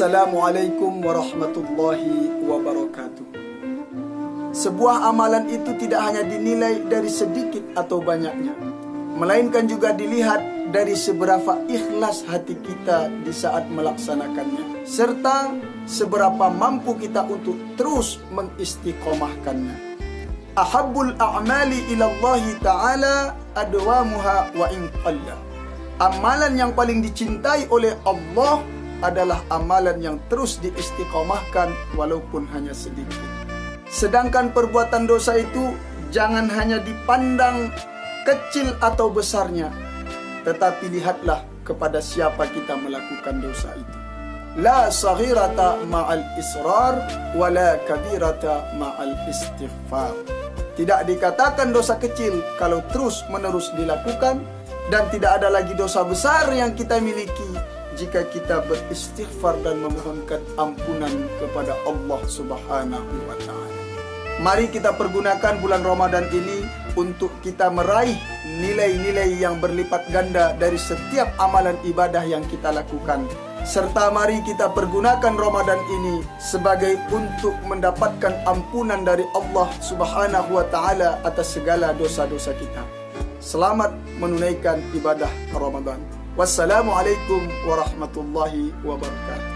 Assalamualaikum warahmatullahi wabarakatuh. Sebuah amalan itu tidak hanya dinilai dari sedikit atau banyaknya, melainkan juga dilihat dari seberapa ikhlas hati kita di saat melaksanakannya, serta seberapa mampu kita untuk terus mengistiqomahkannya. Ahabbul a'mali ilallahi ta'ala adwamuha wa in qalla. Amalan yang paling dicintai oleh Allah adalah amalan yang terus diistiqomahkan walaupun hanya sedikit. Sedangkan perbuatan dosa itu jangan hanya dipandang kecil atau besarnya, tetapi lihatlah kepada siapa kita melakukan dosa itu. La saghirata ma'al israr wa la kabirata ma'al istighfar. Tidak dikatakan dosa kecil kalau terus menerus dilakukan, dan tidak ada lagi dosa besar yang kita miliki jika kita beristighfar dan memohonkan ampunan kepada Allah Subhanahu wa ta'ala. Mari kita pergunakan bulan Ramadan ini untuk kita meraih nilai-nilai yang berlipat ganda dari setiap amalan ibadah yang kita lakukan. Serta mari kita pergunakan Ramadan ini sebagai untuk mendapatkan ampunan dari Allah Subhanahu wa ta'ala atas segala dosa-dosa kita. Selamat menunaikan ibadah Ramadan. Wassalamualaikum warahmatullahi wabarakatuh.